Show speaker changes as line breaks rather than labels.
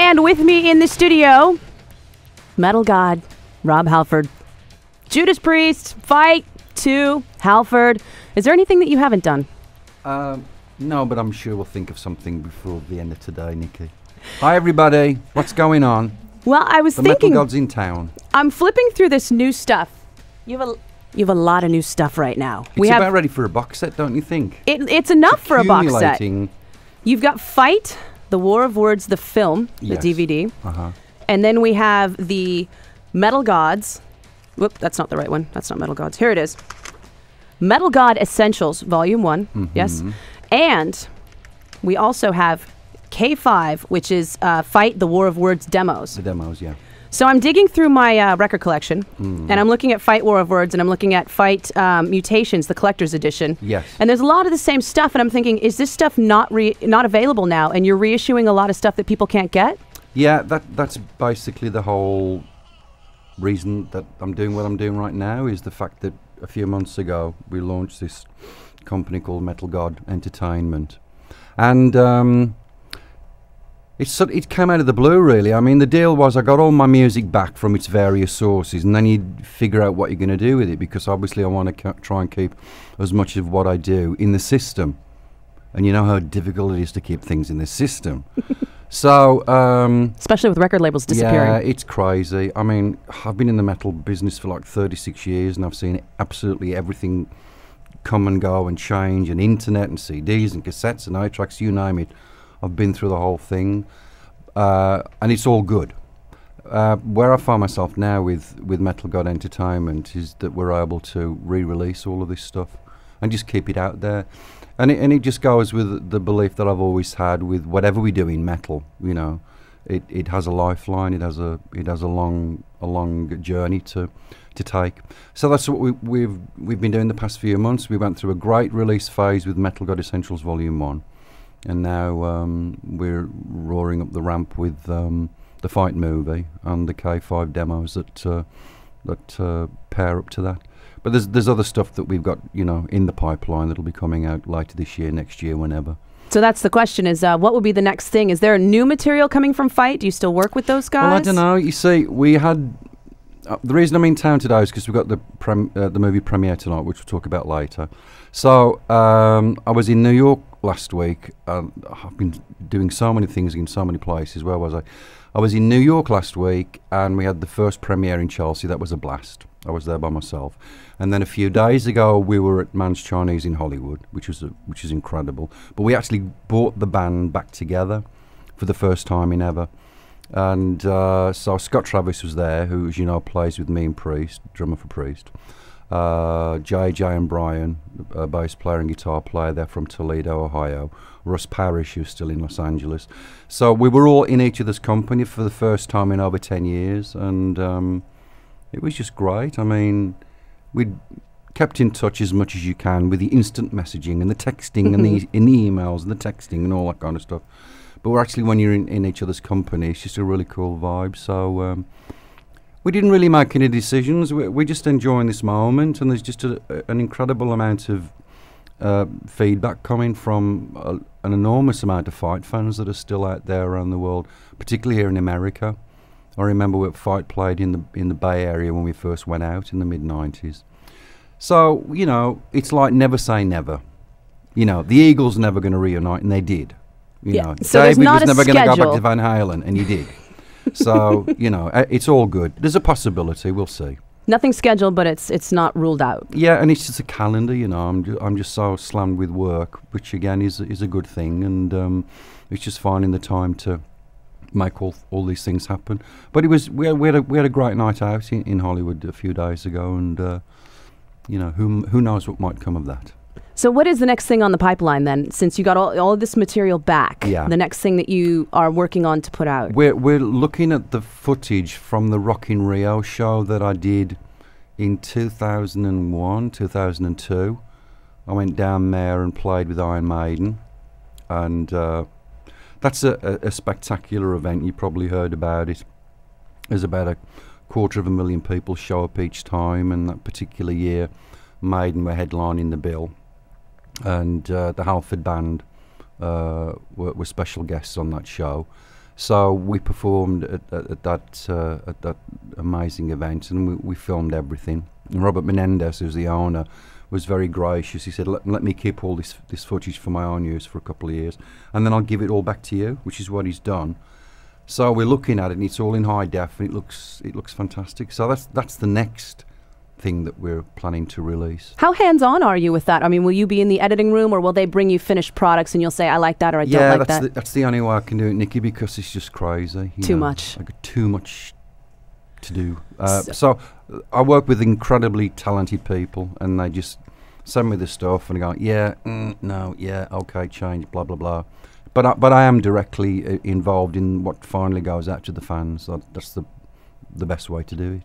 And with me in the studio, Metal God, Rob Halford. Judas Priest, Fight 2, Halford. Is there anything that you haven't done?
No, but I'm sure we'll think of something before the end of today, Nikki. Hi, everybody. What's going on?
Well, I was thinking...
The Metal God's in town.
I'm flipping through this new stuff. You have a lot of new stuff right now.
It's about ready for a box set, don't you think?
It's enough for a box set. You've got Fight, The War of Words, the film, the DVD. And then we have the Metal Gods. Whoop, that's not the right one. That's not Metal Gods. Here it is. Metal God Essentials, Volume 1. Yes. And we also have K5, which is Fight, The War of Words demos.
The demos, yeah.
So I'm digging through my record collection, and I'm looking at Fight War of Words, and I'm looking at Fight Mutations, the collector's edition.
Yes.
And there's a lot of the same stuff, and I'm thinking, is this stuff not available now, and you're reissuing a lot of stuff that people can't get? Yeah,
that's basically the whole reason that I'm doing what I'm doing right now, is the fact that a few months ago we launched this company called Metal God Entertainment. And it came out of the blue, really. I mean, the deal was I got all my music back from its various sources, and then you figure out what you're going to do with it, because obviously I want to try and keep as much of what I do in the system. And you know how difficult it is to keep things in the system. So,
especially with record labels disappearing.
Yeah, it's crazy. I mean, I've been in the metal business for like 36 years, and I've seen absolutely everything come and go and change, and internet and CDs and cassettes and iTracks, you name it. I've been through the whole thing, and it's all good. Where I find myself now with Metal God Entertainment is that we're able to re-release all of this stuff and just keep it out there. And it just goes with the belief that I've always had with whatever we do in metal. You know, it has a lifeline. It has a long journey to take. So that's what we've been doing the past few months. We went through a great release phase with Metal God Essentials Volume 1, and now we're roaring up the ramp with the Fight movie and the K5 demos that pair up to that. But there's other stuff that we've got, you know, in the pipeline that'll be coming out later this year, next year, whenever.
So that's the question: is what will be the next thing? Is there new material coming from Fight? Do you still work with those guys?
Well, I don't know. You see, we had the reason I'm in town today is because we've got the movie premiere tonight, which we'll talk about later. So I was in New York last week. I've been doing so many things in so many places. Where was I? I was in New York last week, and we had the first premiere in Chelsea. That was a blast. I was there by myself. And then a few days ago, we were at Man's Chinese in Hollywood, which is incredible. But we actually brought the band back together for the first time in ever. And so Scott Travis was there, who, as you know, plays with me and Priest, drummer for Priest. JJ and Brian, a bass player and guitar player, they're from Toledo, Ohio. Russ Parrish, who's still in Los Angeles. So we were all in each other's company for the first time in over 10 years, and it was just great. I mean, we'd kept in touch as much as you can with the instant messaging and the texting and the emails and the texting and all that kind of stuff. But we're actually, when you're in each other's company, it's just a really cool vibe. So we didn't really make any decisions. We're just enjoying this moment, and there's just an incredible amount of feedback coming from an enormous amount of Fight fans that are still out there around the world, particularly here in America. I remember what Fight played in the Bay Area when we first went out in the mid-90s. So, you know, it's like never say never. You know, the Eagles never going to reunite, and they did. You know,
so
David was never going to go back to Van Halen, and he did. So, you know, it's all good. There's a possibility. We'll see.
Nothing scheduled, but it's not ruled out.
Yeah, and it's just a calendar. You know, I'm just so slammed with work, which again is a good thing, and it's just finding the time to make all these things happen. But we had a great night out in Hollywood a few days ago, and you know, who knows what might come of that.
So what is the next thing on the pipeline then, since you got all of this material back?
Yeah.
The next thing that you are working on to put out?
We're looking at the footage from the Rock in Rio show that I did in 2001, 2002. I went down there and played with Iron Maiden, and that's a spectacular event. You probably heard about it. There's about 250,000 people show up each time, and that particular year Maiden were headlining the bill, and the Halford band were special guests on that show. So we performed at that amazing event, and we filmed everything. And Robert Menendez, who's the owner, was very gracious. He said, let me keep all this footage for my own use for a couple of years, and then I'll give it all back to you, which is what he's done. So we're looking at it, and it's all in high def, and it looks fantastic. So that's the next thing that we're planning to release.
How hands-on are you with that? I mean, will you be in the editing room, or will they bring you finished products and you'll say, I like that, or I don't like that?
Yeah, that's the only way I can do it, Nikki, because it's just crazy.
Too much.
I got too much to do. So I work with incredibly talented people, and they just send me the stuff, and I go, yeah, no, yeah, okay, change, blah, blah, blah. But I am directly involved in what finally goes out to the fans. That's the best way to do it.